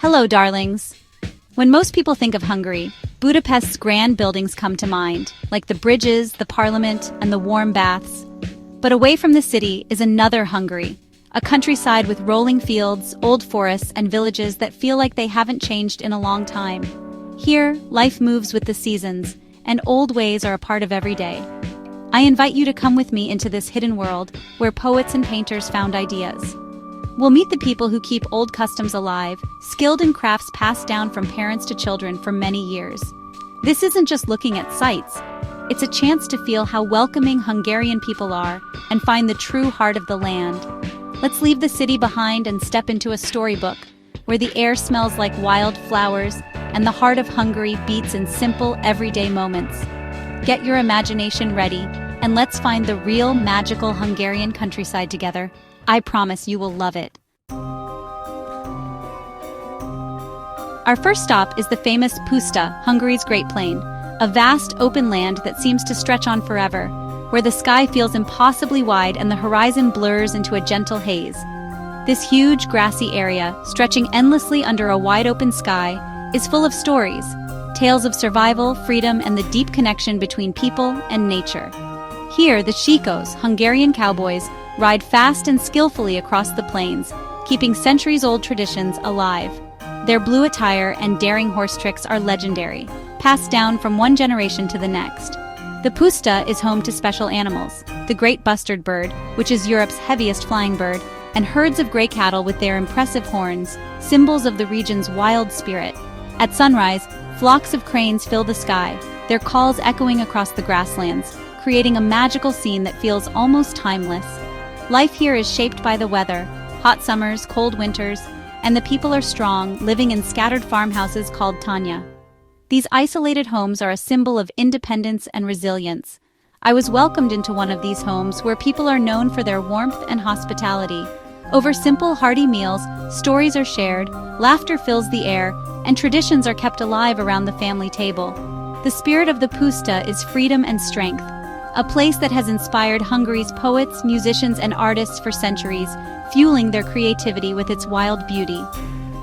Hello, darlings. When most people think of Hungary, Budapest's grand buildings come to mind, like the bridges, the parliament, and the warm baths. But away from the city is another Hungary, a countryside with rolling fields, old forests, and villages that feel like they haven't changed in a long time. Here, life moves with the seasons, and old ways are a part of every day. I invite you to come with me into this hidden world where poets and painters found ideas. We'll meet the people who keep old customs alive, skilled in crafts passed down from parents to children for many years. This isn't just looking at sights. It's a chance to feel how welcoming Hungarian people are and find the true heart of the land. Let's leave the city behind and step into a storybook, where the air smells like wild flowers and the heart of Hungary beats in simple, everyday moments. Get your imagination ready, and let's find the real, magical Hungarian countryside together. I promise you will love it. Our first stop is the famous Puszta, Hungary's Great Plain, a vast open land that seems to stretch on forever, where the sky feels impossibly wide and the horizon blurs into a gentle haze. This huge grassy area, stretching endlessly under a wide-open sky, is full of stories, tales of survival, freedom, and the deep connection between people and nature. Here, the Shikos, Hungarian cowboys, ride fast and skillfully across the plains, keeping centuries-old traditions alive. Their blue attire and daring horse tricks are legendary, passed down from one generation to the next. The Puszta is home to special animals, the great bustard bird, which is Europe's heaviest flying bird, and herds of gray cattle with their impressive horns, symbols of the region's wild spirit. At sunrise, flocks of cranes fill the sky, their calls echoing across the grasslands, creating a magical scene that feels almost timeless. Life here is shaped by the weather, hot summers, cold winters, and the people are strong, living in scattered farmhouses called tanya. These isolated homes are a symbol of independence and resilience. I was welcomed into one of these homes where people are known for their warmth and hospitality. Over simple, hearty meals, stories are shared, laughter fills the air, and traditions are kept alive around the family table. The spirit of the Puszta is freedom and strength, a place that has inspired Hungary's poets, musicians, and artists for centuries, fueling their creativity with its wild beauty.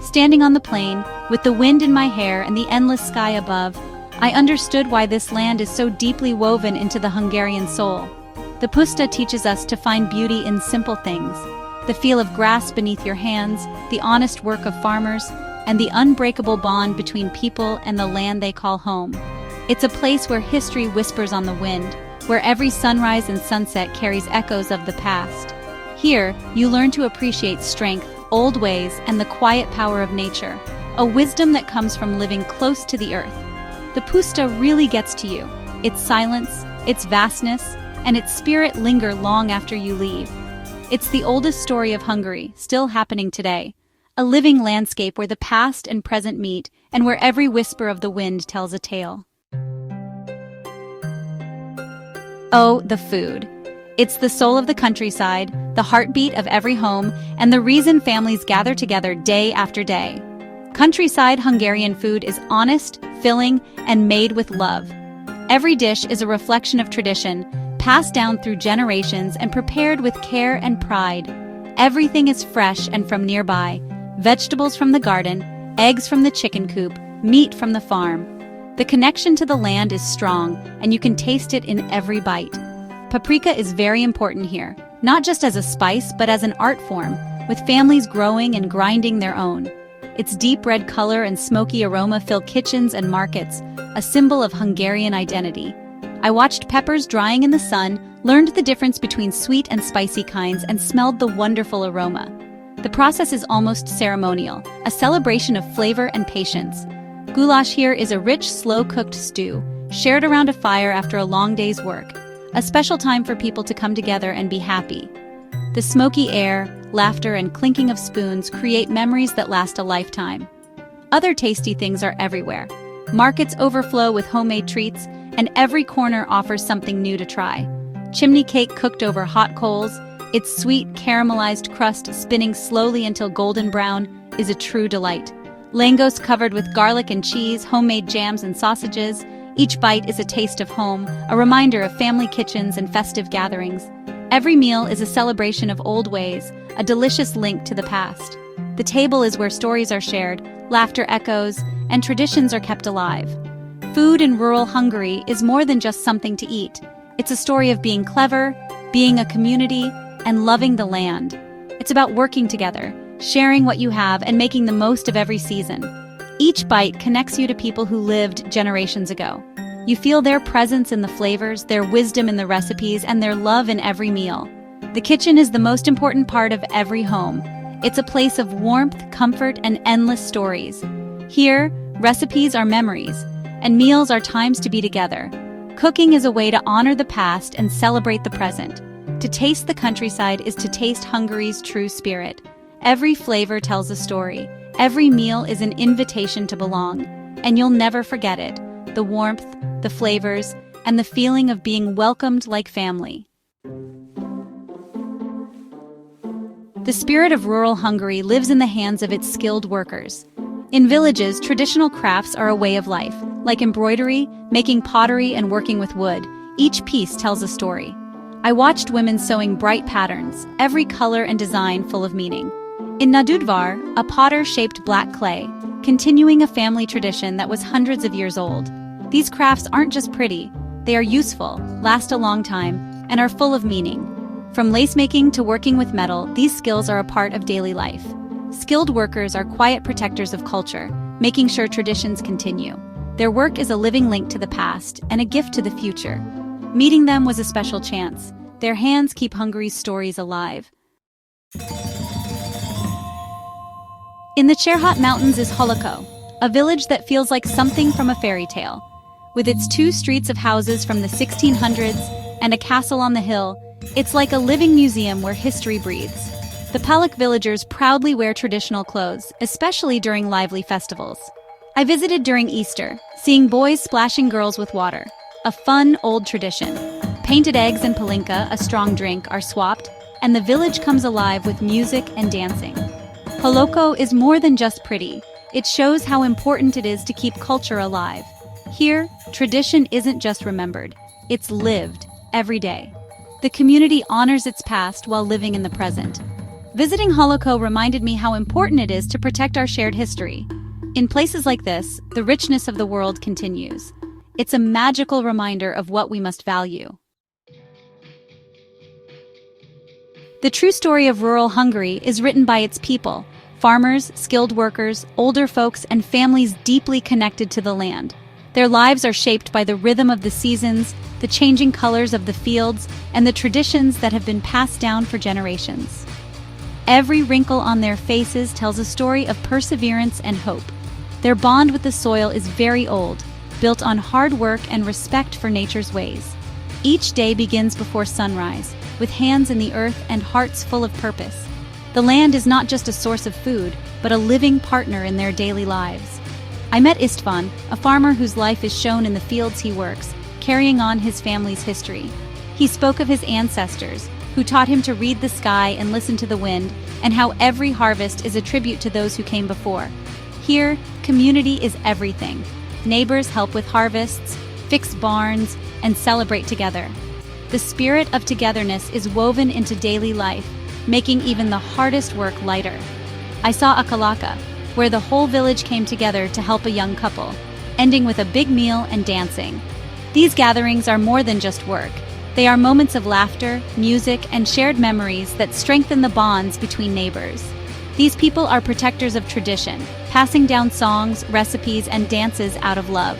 Standing on the plain, with the wind in my hair and the endless sky above, I understood why this land is so deeply woven into the Hungarian soul. The Puszta teaches us to find beauty in simple things, the feel of grass beneath your hands, the honest work of farmers, and the unbreakable bond between people and the land they call home. It's a place where history whispers on the wind, where every sunrise and sunset carries echoes of the past. Here, you learn to appreciate strength, old ways, and the quiet power of nature, a wisdom that comes from living close to the earth. The Puszta really gets to you. Its silence, its vastness, and its spirit linger long after you leave. It's the oldest story of Hungary, still happening today. A living landscape where the past and present meet, and where every whisper of the wind tells a tale. Oh, the food. It's the soul of the countryside, the heartbeat of every home, and the reason families gather together day after day. Countryside Hungarian food is honest, filling, and made with love. Every dish is a reflection of tradition, passed down through generations and prepared with care and pride. Everything is fresh and from nearby, vegetables from the garden, eggs from the chicken coop, meat from the farm. The connection to the land is strong, and you can taste it in every bite. Paprika is very important here, not just as a spice, but as an art form, with families growing and grinding their own. Its deep red color and smoky aroma fill kitchens and markets, a symbol of Hungarian identity. I watched peppers drying in the sun, learned the difference between sweet and spicy kinds, and smelled the wonderful aroma. The process is almost ceremonial, a celebration of flavor and patience. Goulash here is a rich, slow-cooked stew, shared around a fire after a long day's work, a special time for people to come together and be happy. The smoky air, laughter, and clinking of spoons create memories that last a lifetime. Other tasty things are everywhere. Markets overflow with homemade treats, and every corner offers something new to try. Chimney cake cooked over hot coals, its sweet, caramelized crust spinning slowly until golden brown, is a true delight. Langos covered with garlic and cheese, homemade jams and sausages. Each bite is a taste of home, a reminder of family kitchens and festive gatherings. Every meal is a celebration of old ways, a delicious link to the past. The table is where stories are shared, laughter echoes, and traditions are kept alive. Food in rural Hungary is more than just something to eat. It's a story of being clever, being a community, and loving the land. It's about working together, sharing what you have, and making the most of every season. Each bite connects you to people who lived generations ago. You feel their presence in the flavors, their wisdom in the recipes, and their love in every meal. The kitchen is the most important part of every home. It's a place of warmth, comfort, and endless stories. Here, recipes are memories, and meals are times to be together. Cooking is a way to honor the past and celebrate the present. To taste the countryside is to taste Hungary's true spirit. Every flavor tells a story. Every meal is an invitation to belong, and you'll never forget it. The warmth, the flavors, and the feeling of being welcomed like family. The spirit of rural Hungary lives in the hands of its skilled workers. In villages, traditional crafts are a way of life, like embroidery, making pottery, and working with wood. Each piece tells a story. I watched women sewing bright patterns, every color and design full of meaning. In Nadudvar, a potter shaped black clay, continuing a family tradition that was hundreds of years old. These crafts aren't just pretty, they are useful, last a long time, and are full of meaning. From lace making to working with metal, these skills are a part of daily life. Skilled workers are quiet protectors of culture, making sure traditions continue. Their work is a living link to the past and a gift to the future. Meeting them was a special chance. Their hands keep Hungary's stories alive. In the Cserhat Mountains is Holoko, a village that feels like something from a fairy tale. With its 2 streets of houses from the 1600s and a castle on the hill, it's like a living museum where history breathes. The Palak villagers proudly wear traditional clothes, especially during lively festivals. I visited during Easter, seeing boys splashing girls with water, a fun old tradition. Painted eggs and palinka, a strong drink, are swapped, and the village comes alive with music and dancing. Holoko is more than just pretty. It shows how important it is to keep culture alive. Here, tradition isn't just remembered, it's lived every day. The community honors its past while living in the present. Visiting Holoko reminded me how important it is to protect our shared history. In places like this, the richness of the world continues. It's a magical reminder of what we must value. The true story of rural Hungary is written by its people, farmers, skilled workers, older folks, and families deeply connected to the land. Their lives are shaped by the rhythm of the seasons, the changing colors of the fields, and the traditions that have been passed down for generations. Every wrinkle on their faces tells a story of perseverance and hope. Their bond with the soil is very old, built on hard work and respect for nature's ways. Each day begins before sunrise, with hands in the earth and hearts full of purpose. The land is not just a source of food, but a living partner in their daily lives. I met Istvan, a farmer whose life is shown in the fields he works, carrying on his family's history. He spoke of his ancestors, who taught him to read the sky and listen to the wind, and how every harvest is a tribute to those who came before. Here, community is everything. Neighbors help with harvests, fix barns, and celebrate together. The spirit of togetherness is woven into daily life, making even the hardest work lighter. I saw a kalaka, where the whole village came together to help a young couple, ending with a big meal and dancing. These gatherings are more than just work. They are moments of laughter, music, and shared memories that strengthen the bonds between neighbors. These people are protectors of tradition, passing down songs, recipes, and dances out of love.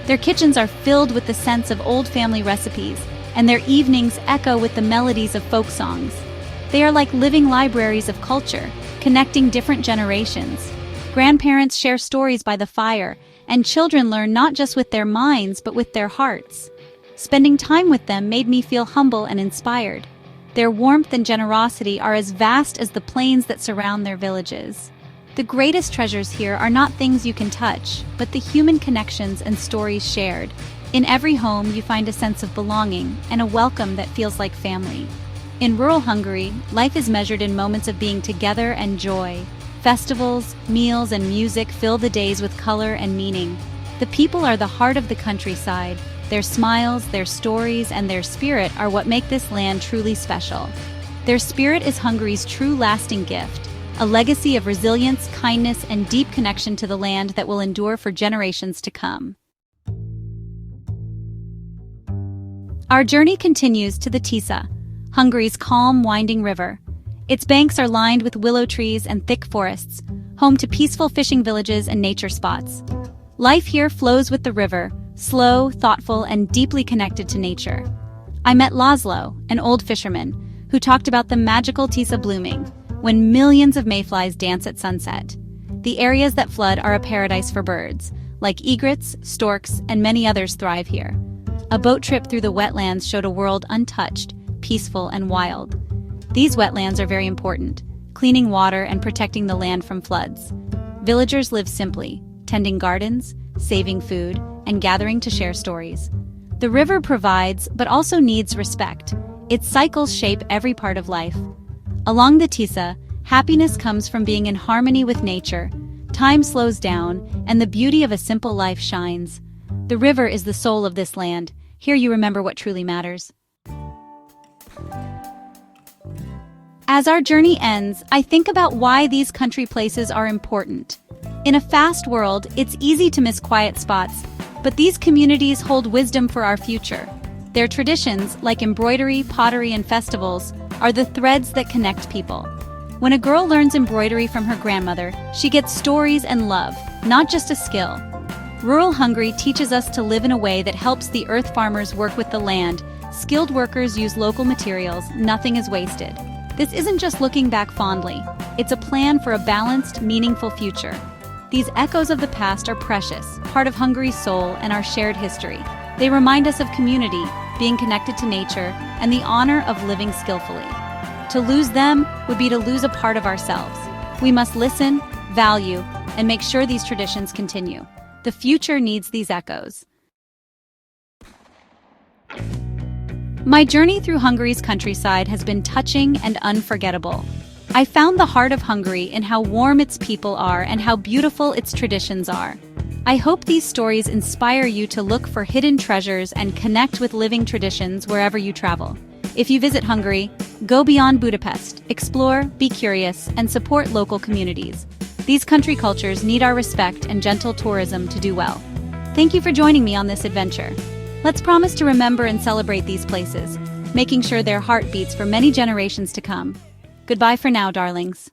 Their kitchens are filled with the sense of old family recipes, and their evenings echo with the melodies of folk songs. They are like living libraries of culture, connecting different generations. Grandparents share stories by the fire, and children learn not just with their minds but with their hearts. Spending time with them made me feel humble and inspired. Their warmth and generosity are as vast as the plains that surround their villages. The greatest treasures here are not things you can touch, but the human connections and stories shared. In every home, you find a sense of belonging and a welcome that feels like family. In rural Hungary, life is measured in moments of being together and joy. Festivals, meals, and music fill the days with color and meaning. The people are the heart of the countryside. Their smiles, their stories, and their spirit are what make this land truly special. Their spirit is Hungary's true lasting gift, a legacy of resilience, kindness, and deep connection to the land that will endure for generations to come. Our journey continues to the Tisza, Hungary's calm, winding river. Its banks are lined with willow trees and thick forests, home to peaceful fishing villages and nature spots. Life here flows with the river, slow, thoughtful, and deeply connected to nature. I met Laszlo, an old fisherman, who talked about the magical Tisza blooming, when millions of mayflies dance at sunset. The areas that flood are a paradise for birds, like egrets, storks, and many others thrive here. A boat trip through the wetlands showed a world untouched, peaceful, and wild. These wetlands are very important, cleaning water and protecting the land from floods. Villagers live simply, tending gardens, saving food, and gathering to share stories. The river provides, but also needs respect. Its cycles shape every part of life. Along the Tisza, happiness comes from being in harmony with nature. Time slows down, and the beauty of a simple life shines. The river is the soul of this land. Here you remember what truly matters. As our journey ends, I think about why these country places are important. In a fast world, it's easy to miss quiet spots, but these communities hold wisdom for our future. Their traditions, like embroidery, pottery, and festivals, are the threads that connect people. When a girl learns embroidery from her grandmother, she gets stories and love, not just a skill. Rural Hungary teaches us to live in a way that helps the earth farmers work with the land. Skilled workers use local materials, nothing is wasted. This isn't just looking back fondly, it's a plan for a balanced, meaningful future. These echoes of the past are precious, part of Hungary's soul and our shared history. They remind us of community, being connected to nature, and the honor of living skillfully. To lose them would be to lose a part of ourselves. We must listen, value, and make sure these traditions continue. The future needs these echoes. My journey through Hungary's countryside has been touching and unforgettable. I found the heart of Hungary in how warm its people are and how beautiful its traditions are. I hope these stories inspire you to look for hidden treasures and connect with living traditions wherever you travel. If you visit Hungary, go beyond Budapest, explore, be curious, and support local communities. These country cultures need our respect and gentle tourism to do well. Thank you for joining me on this adventure. Let's promise to remember and celebrate these places, making sure their heart beats for many generations to come. Goodbye for now, darlings.